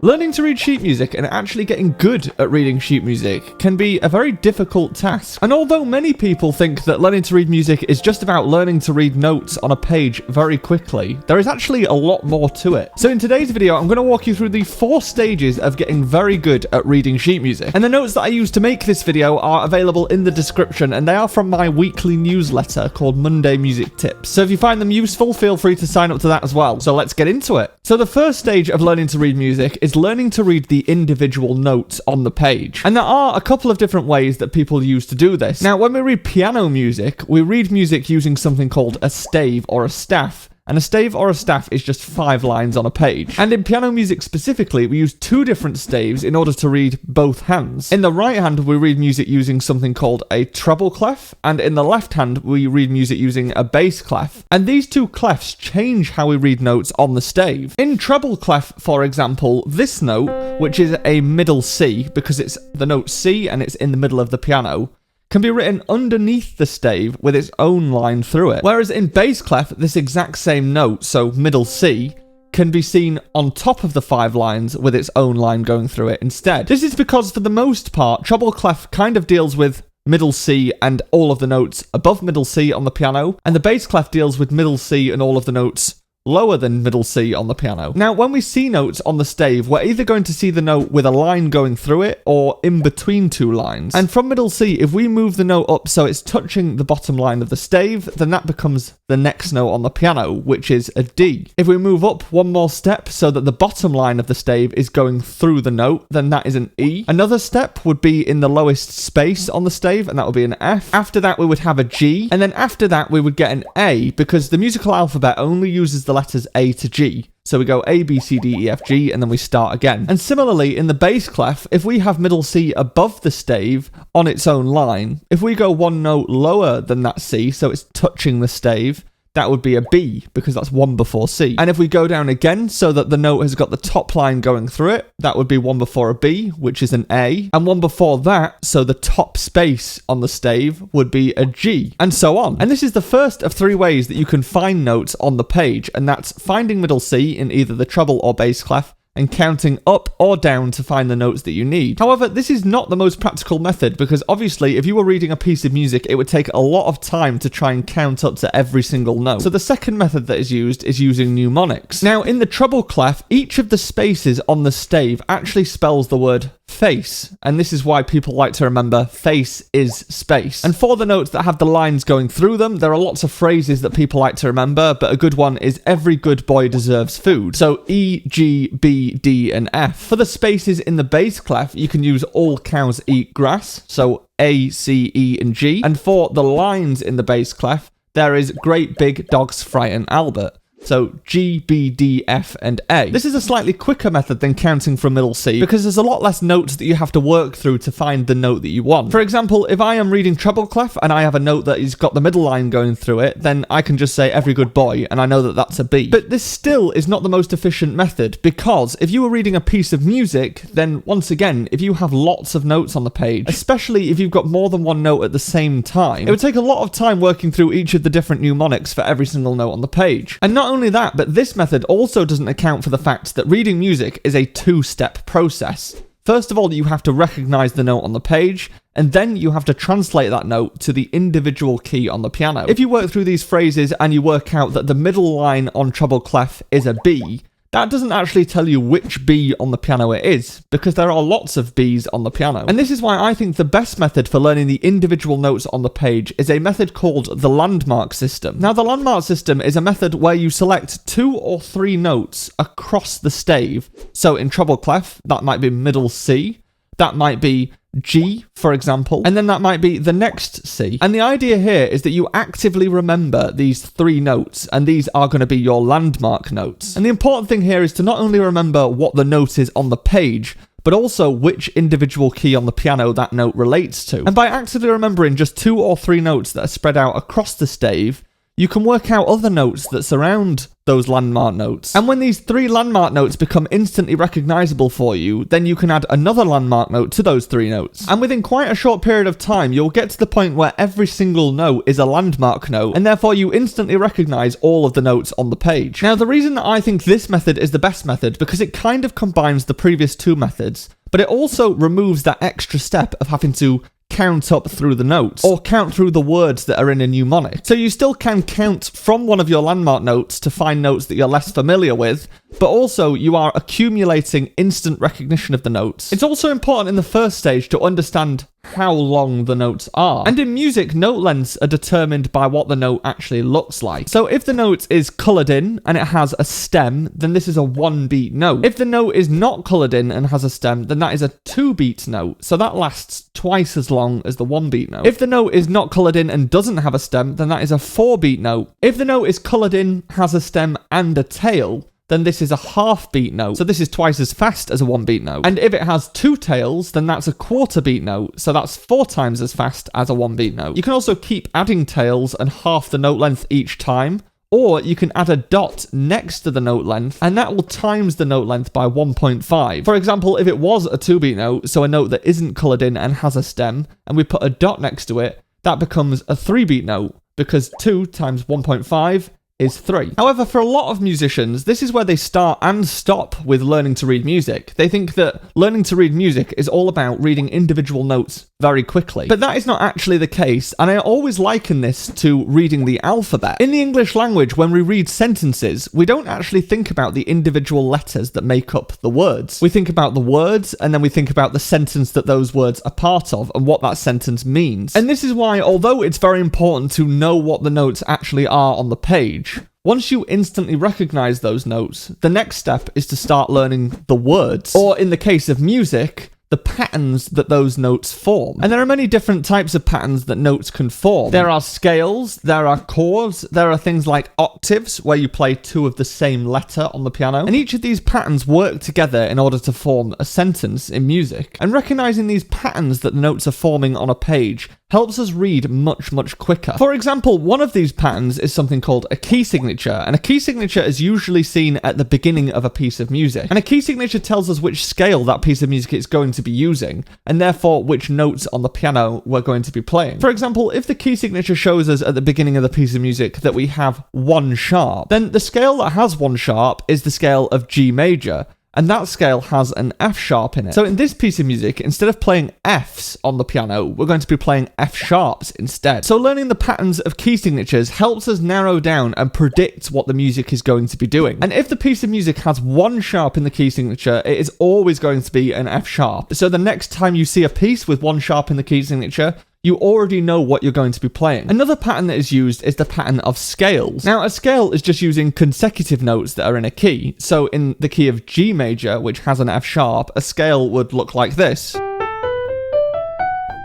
Learning to read sheet music and actually getting good at reading sheet music can be a very difficult task. And although many people think that learning to read music is just about learning to read notes on a page very quickly, there is actually a lot more to it. So in today's video, I'm going to walk you through the 4 stages of getting very good at reading sheet music. And the notes that I use to make this video are available in the description, and they are from my weekly newsletter called Monday Music Tips. So if you find them useful, feel free to sign up to that as well. So let's get into it. So the first stage of learning to read music is learning to read the individual notes on the page. And there are a couple of different ways that people use to do this. Now, when we read piano music, we read music using something called a stave or a staff. And a stave or a staff is just 5 lines on a page. And in piano music specifically, we use 2 different staves in order to read both hands. In the right hand, we read music using something called a treble clef, and in the left hand, we read music using a bass clef. And these 2 clefs change how we read notes on the stave. In treble clef, for example, this note, which is a middle C, because it's the note C and it's in the middle of the piano, can be written underneath the stave with its own line through it. Whereas in bass clef, this exact same note, so middle C, can be seen on top of the 5 lines with its own line going through it instead. This is because for the most part, treble clef kind of deals with middle C and all of the notes above middle C on the piano, and the bass clef deals with middle C and all of the notes lower than middle C on the piano. Now, when we see notes on the stave, we're either going to see the note with a line going through it or in between 2 lines. And from middle C, if we move the note up so it's touching the bottom line of the stave, then that becomes the next note on the piano, which is a D. If we move up one more step so that the bottom line of the stave is going through the note, then that is an E. Another step would be in the lowest space on the stave, and that would be an F. After that, we would have a G, and then after that, we would get an A, because the musical alphabet only uses the letters A to G. So we go A, B, C, D, E, F, G, and then we start again. And similarly, in the bass clef, if we have middle C above the stave on its own line, if we go one note lower than that C, so it's touching the stave, that would be a B, because that's 1 before C. And if we go down again so that the note has got the top line going through it, that would be 1 before a B, which is an A. And 1 before that, so the top space on the stave would be a G, and so on. And this is the first of 3 ways that you can find notes on the page, and that's finding middle C in either the treble or bass clef, and counting up or down to find the notes that you need. However, this is not the most practical method, because obviously if you were reading a piece of music, it would take a lot of time to try and count up to every single note. So the second method that is used is using mnemonics. Now, in the treble clef, each of the spaces on the stave actually spells the word face, and this is why people like to remember face is space. And for the notes that have the lines going through them, there are lots of phrases that people like to remember, but a good one is every good boy deserves food. So E, G, B, D, and F. For the spaces in the bass clef, you can use all cows eat grass, so A, C, E, and G. And for the lines in the bass clef, there is great big dogs frighten Albert. So G, B, D, F, and A. This is a slightly quicker method than counting from middle C, because there's a lot less notes that you have to work through to find the note that you want. For example, if I am reading treble clef and I have a note that has got the middle line going through it, then I can just say every good boy, and I know that that's a B. But this still is not the most efficient method, because if you were reading a piece of music, then once again, if you have lots of notes on the page, especially if you've got more than 1 note at the same time, it would take a lot of time working through each of the different mnemonics for every single note on the page. And not only that, but this method also doesn't account for the fact that reading music is a 2-step process. First of all, you have to recognize the note on the page, and then you have to translate that note to the individual key on the piano. If you work through these phrases and you work out that the middle line on treble clef is a B, that doesn't actually tell you which B on the piano it is, because there are lots of Bs on the piano. And this is why I think the best method for learning the individual notes on the page is a method called the landmark system. Now, the landmark system is a method where you select 2 or 3 notes across the stave. So in treble clef, that might be middle C, that might be G, for example, and then that might be the next C. And the idea here is that you actively remember these 3 notes, and these are going to be your landmark notes. And the important thing here is to not only remember what the note is on the page, but also which individual key on the piano that note relates to. And by actively remembering just 2 or 3 notes that are spread out across the stave, you can work out other notes that surround those landmark notes. And when these 3 landmark notes become instantly recognizable for you, then you can add another landmark note to those 3 notes. And within quite a short period of time, you'll get to the point where every single note is a landmark note, and therefore you instantly recognize all of the notes on the page. Now, the reason that I think this method is the best method, because it kind of combines the previous 2 methods, but it also removes that extra step of having to count up through the notes, or count through the words that are in a mnemonic. So you still can count from one of your landmark notes to find notes that you're less familiar with, but also you are accumulating instant recognition of the notes. It's also important in the first stage to understand how long the notes are. And in music, note lengths are determined by what the note actually looks like. So if the note is coloured in and it has a stem, then this is a 1-beat note. If the note is not coloured in and has a stem, then that is a 2-beat note. So that lasts twice as long as the 1-beat note. If the note is not coloured in and doesn't have a stem, then that is a 4-beat note. If the note is coloured in, has a stem and a tail, then this is a half-beat note. So this is twice as fast as a 1-beat note. And if it has 2 tails, then that's a 1/4-beat note. So that's 4 times as fast as a 1-beat note. You can also keep adding tails and half the note length each time, or you can add a dot next to the note length, and that will times the note length by 1.5. For example, if it was a 2-beat note, so a note that isn't coloured in and has a stem, and we put a dot next to it, that becomes a 3-beat note, because 2 times 1.5 is 3. However, for a lot of musicians, this is where they start and stop with learning to read music. They think that learning to read music is all about reading individual notes very quickly. But that is not actually the case, and I always liken this to reading the alphabet. In the English language, when we read sentences, we don't actually think about the individual letters that make up the words. We think about the words, and then we think about the sentence that those words are part of, and what that sentence means. And this is why, although it's very important to know what the notes actually are on the page, once you instantly recognize those notes, the next step is to start learning the words, or in the case of music, the patterns that those notes form. And there are many different types of patterns that notes can form. There are scales, there are chords, there are things like octaves, where you play 2 of the same letter on the piano. And each of these patterns work together in order to form a sentence in music. And recognizing these patterns that the notes are forming on a page helps us read much, much quicker. For example, one of these patterns is something called a key signature, and a key signature is usually seen at the beginning of a piece of music. And a key signature tells us which scale that piece of music is going to be using, and therefore which notes on the piano we're going to be playing. For example, if the key signature shows us at the beginning of the piece of music that we have 1 sharp, then the scale that has 1 sharp is the scale of G major, and that scale has an F sharp in it. So in this piece of music, instead of playing Fs on the piano, we're going to be playing F sharps instead. So learning the patterns of key signatures helps us narrow down and predict what the music is going to be doing. And if the piece of music has 1 sharp in the key signature, it is always going to be an F sharp. So the next time you see a piece with 1 sharp in the key signature, you already know what you're going to be playing. Another pattern that is used is the pattern of scales. Now, a scale is just using consecutive notes that are in a key. So in the key of G major, which has an F sharp, a scale would look like this.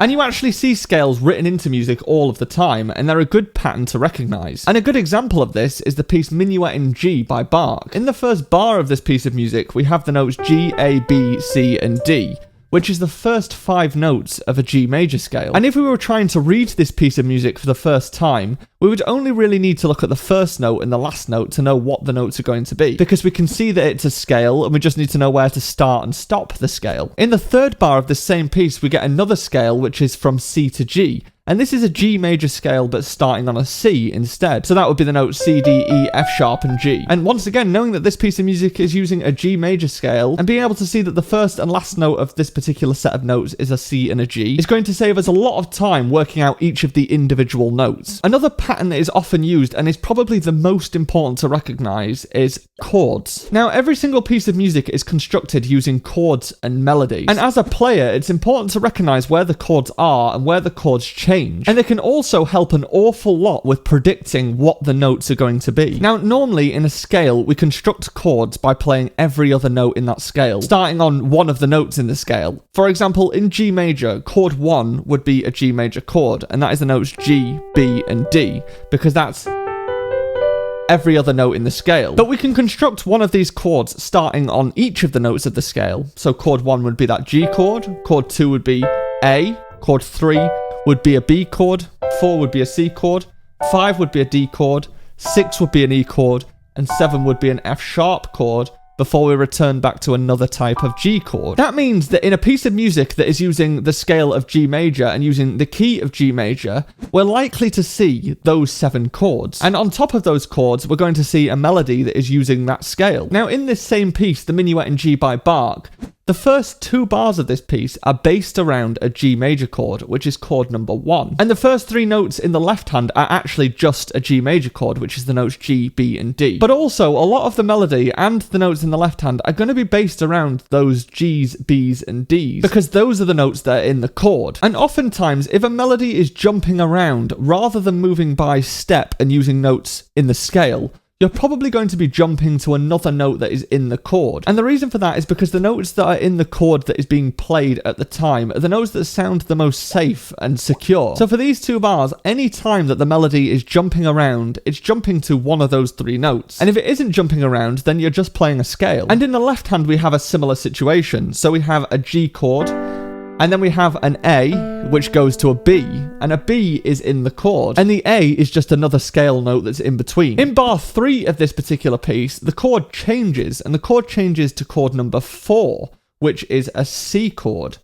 And you actually see scales written into music all of the time, and they're a good pattern to recognize. And a good example of this is the piece Minuet in G by Bach. In the first bar of this piece of music, we have the notes G, A, B, C, and D, which is the first 5 notes of a G major scale. And if we were trying to read this piece of music for the first time, we would only really need to look at the first note and the last note to know what the notes are going to be, because we can see that it's a scale and we just need to know where to start and stop the scale. In the third bar of this same piece, we get another scale which is from C to G. And this is a G major scale, but starting on a C instead. So that would be the notes C, D, E, F sharp, and G. And once again, knowing that this piece of music is using a G major scale, and being able to see that the first and last note of this particular set of notes is a C and a G, is going to save us a lot of time working out each of the individual notes. Another pattern that is often used, and is probably the most important to recognize, is chords. Now, every single piece of music is constructed using chords and melodies. And as a player, it's important to recognize where the chords are and where the chords change. And they can also help an awful lot with predicting what the notes are going to be. Now, normally in a scale, we construct chords by playing every other note in that scale, starting on one of the notes in the scale. For example, in G major, chord 1 would be a G major chord, and that is the notes G, B, and D, because that's every other note in the scale. But we can construct one of these chords starting on each of the notes of the scale. So chord 1 would be that G chord, chord 2 would be A, chord 3 would be a B chord, 4 would be a C chord, 5 would be a D chord, 6 would be an E chord, and 7 would be an F sharp chord before we return back to another type of G chord. That means that in a piece of music that is using the scale of G major and using the key of G major, we're likely to see those 7 chords. And on top of those chords, we're going to see a melody that is using that scale. Now, in this same piece, The Minuet in G by Bach, the first 2 bars of this piece are based around a G major chord, which is chord number 1. And the first 3 notes in the left hand are actually just a G major chord, which is the notes G, B, and D. But also, a lot of the melody and the notes in the left hand are going to be based around those G's, B's, and D's, because those are the notes that are in the chord. And oftentimes, if a melody is jumping around rather than moving by step and using notes in the scale, you're probably going to be jumping to another note that is in the chord. And the reason for that is because the notes that are in the chord that is being played at the time are the notes that sound the most safe and secure. So for these 2 bars, any time that the melody is jumping around, it's jumping to one of those 3 notes. And if it isn't jumping around, then you're just playing a scale. And in the left hand, we have a similar situation. So we have a G chord, and then we have an A, which goes to a B, and a B is in the chord, and the A is just another scale note that's in between. In bar 3 of this particular piece, the chord changes, and the chord changes to chord number 4, which is a C chord.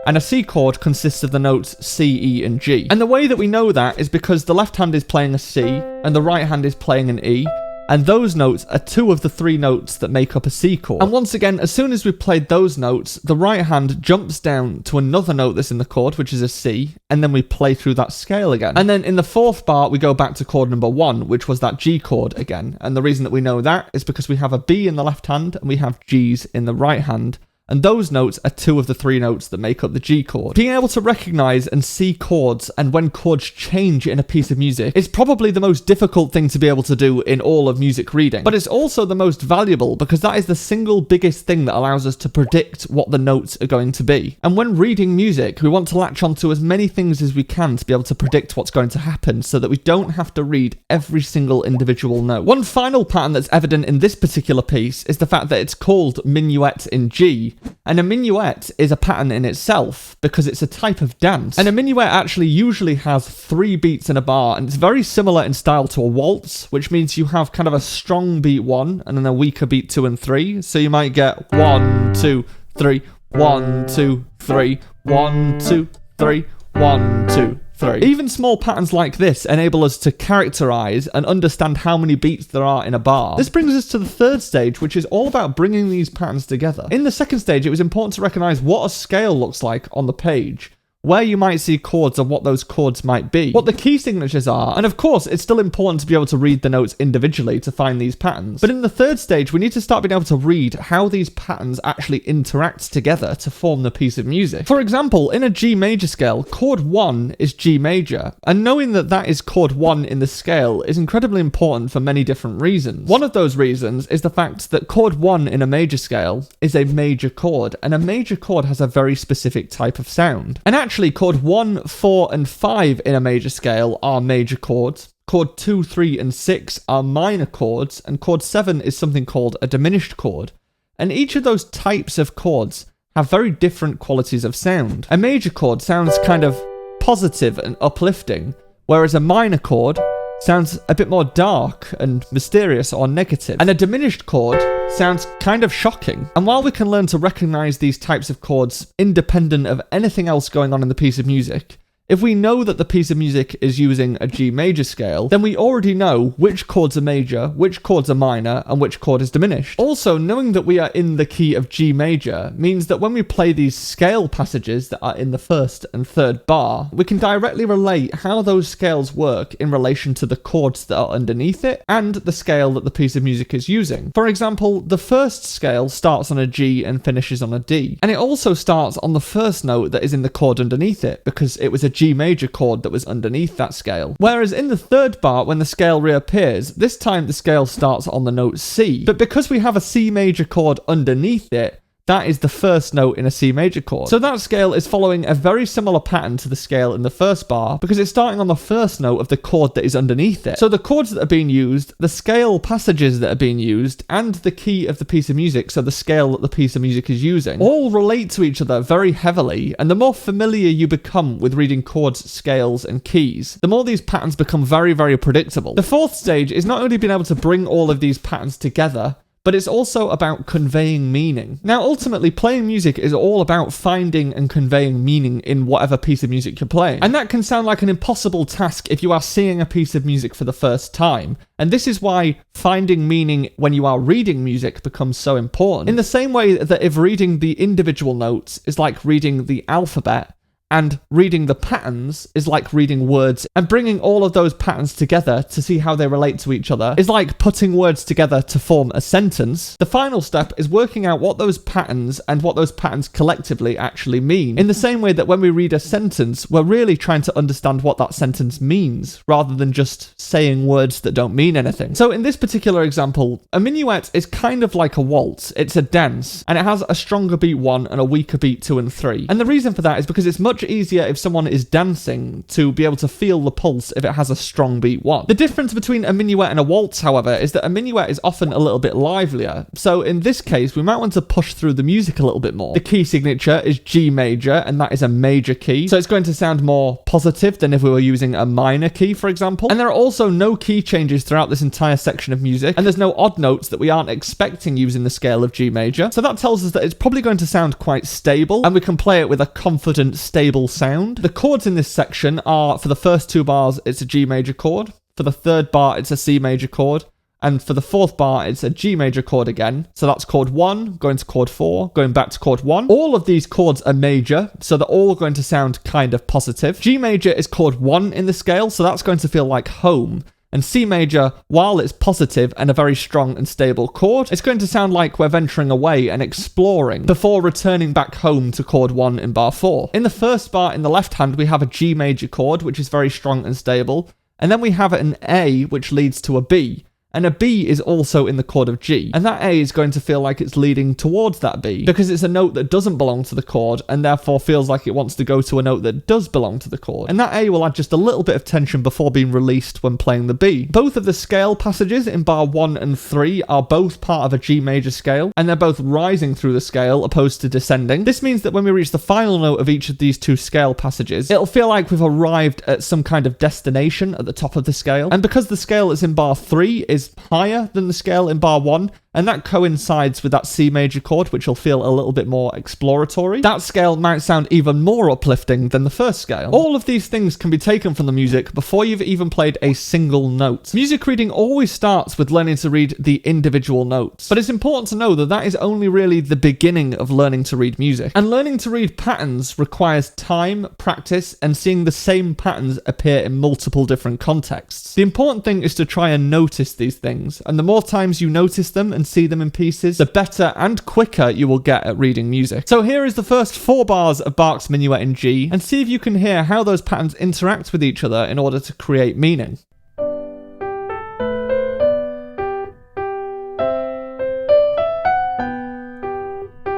And a C chord consists of the notes C, E, and G. And the way that we know that is because the left hand is playing a C, and the right hand is playing an E, and those notes are 2 of the 3 notes that make up a C chord. And once again, as soon as we've played those notes, the right hand jumps down to another note that's in the chord, which is a C, and then we play through that scale again. And then in the 4th bar, we go back to chord number 1, which was that G chord again. And the reason that we know that is because we have a B in the left hand, and we have G's in the right hand. And those notes are 2 of the 3 notes that make up the G chord. Being able to recognize and see chords and when chords change in a piece of music is probably the most difficult thing to be able to do in all of music reading. But it's also the most valuable because that is the single biggest thing that allows us to predict what the notes are going to be. And when reading music, we want to latch onto as many things as we can to be able to predict what's going to happen so that we don't have to read every single individual note. One final pattern that's evident in this particular piece is the fact that it's called Minuet in G. And a minuet is a pattern in itself because it's a type of dance. And a minuet actually usually has 3 beats in a bar, and it's very similar in style to a waltz, which means you have kind of a strong beat 1 and then a weaker beat 2 and 3. So you might get 1, 2, 3, 1, 2, 3, 1, 2, 3, 1, 2, 3. Even small patterns like this enable us to characterize and understand how many beats there are in a bar. This brings us to the 3rd stage, which is all about bringing these patterns together. In the 2nd stage, it was important to recognize what a scale looks like on the page, where you might see chords and what those chords might be, what the key signatures are, and of course, it's still important to be able to read the notes individually to find these patterns. But in the 3rd stage, we need to start being able to read how these patterns actually interact together to form the piece of music. For example, in a G major scale, chord 1 is G major, and knowing that that is chord 1 in the scale is incredibly important for many different reasons. One of those reasons is the fact that chord 1 in a major scale is a major chord, and a major chord has a very specific type of sound. And actually, chord 1, 4, and 5 in a major scale are major chords. Chord 2, 3, and 6 are minor chords, and chord 7 is something called a diminished chord. And each of those types of chords have very different qualities of sound. A major chord sounds kind of positive and uplifting, whereas a minor chord sounds a bit more dark and mysterious or negative. And a diminished chord sounds kind of shocking. And while we can learn to recognize these types of chords independent of anything else going on in the piece of music, if we know that the piece of music is using a G major scale, then we already know which chords are major, which chords are minor, and which chord is diminished. Also, knowing that we are in the key of G major means that when we play these scale passages that are in the 1st and 3rd bar, we can directly relate how those scales work in relation to the chords that are underneath it and the scale that the piece of music is using. For example, the 1st scale starts on a G and finishes on a D, and it also starts on the 1st note that is in the chord underneath it because it was a G major chord that was underneath that scale. Whereas in the 3rd bar, when the scale reappears, this time the scale starts on the note C. But because we have a C major chord underneath it, that is the first note in a C major chord. So that scale is following a very similar pattern to the scale in the first bar because it's starting on the first note of the chord that is underneath it. So the chords that are being used, the scale passages that are being used, and the key of the piece of music, so the scale that the piece of music is using, all relate to each other very heavily, and the more familiar you become with reading chords, scales, and keys, the more these patterns become very, very predictable. The fourth stage is not only being able to bring all of these patterns together, but it's also about conveying meaning. Now, ultimately, playing music is all about finding and conveying meaning in whatever piece of music you're playing. And that can sound like an impossible task if you are seeing a piece of music for the first time. And this is why finding meaning when you are reading music becomes so important. In the same way that if reading the individual notes is like reading the alphabet, and reading the patterns is like reading words, and bringing all of those patterns together to see how they relate to each other is like putting words together to form a sentence. The final step is working out what those patterns and what those patterns collectively actually mean. In the same way that when we read a sentence, we're really trying to understand what that sentence means, rather than just saying words that don't mean anything. So in this particular example, a minuet is kind of like a waltz. It's a dance, and it has a stronger beat 1 and a weaker beat 2 and 3. And the reason for that is because it's much easier if someone is dancing to be able to feel the pulse if it has a strong beat 1. The difference between a minuet and a waltz, however, is that a minuet is often a little bit livelier. So in this case, we might want to push through the music a little bit more. The key signature is G major, and that is a major key. So it's going to sound more positive than if we were using a minor key, for example. And there are also no key changes throughout this entire section of music, and there's no odd notes that we aren't expecting using the scale of G major. So that tells us that it's probably going to sound quite stable, and we can play it with a confident, stable sound. The chords in this section are, for the first 2 bars, it's a G major chord. For the third bar, it's a C major chord. And for the fourth bar, it's a G major chord again. So that's chord 1, going to chord 4, going back to chord 1. All of these chords are major, so they're all going to sound kind of positive. G major is chord 1 in the scale, so that's going to feel like home. And C major, while it's positive and a very strong and stable chord, it's going to sound like we're venturing away and exploring before returning back home to chord 1 in bar 4. In the first bar in the left hand, we have a G major chord, which is very strong and stable. And then we have an A, which leads to a B. And a B is also in the chord of G. And that A is going to feel like it's leading towards that B, because it's a note that doesn't belong to the chord, and therefore feels like it wants to go to a note that does belong to the chord. And that A will add just a little bit of tension before being released when playing the B. Both of the scale passages in bar 1 and 3 are both part of a G major scale, and they're both rising through the scale opposed to descending. This means that when we reach the final note of each of these 2 scale passages, it'll feel like we've arrived at some kind of destination at the top of the scale. And because the scale that's in bar 3 is higher than the scale in bar 1, and that coincides with that C major chord, which will feel a little bit more exploratory, that scale might sound even more uplifting than the first scale. All of these things can be taken from the music before you've even played a single note. Music reading always starts with learning to read the individual notes, but it's important to know that that is only really the beginning of learning to read music. And learning to read patterns requires time, practice, and seeing the same patterns appear in multiple different contexts. The important thing is to try and notice these things, and the more times you notice them and see them in pieces, the better and quicker you will get at reading music. So here is the first 4 bars of Bach's Minuet in G, and see if you can hear how those patterns interact with each other in order to create meaning.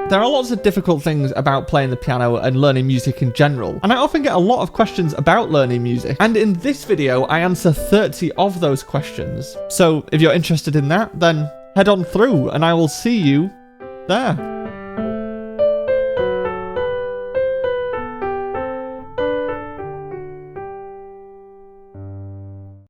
There are lots of difficult things about playing the piano and learning music in general, and I often get a lot of questions about learning music, and in this video I answer 30 of those questions. So if you're interested in that, then head on through and I will see you there.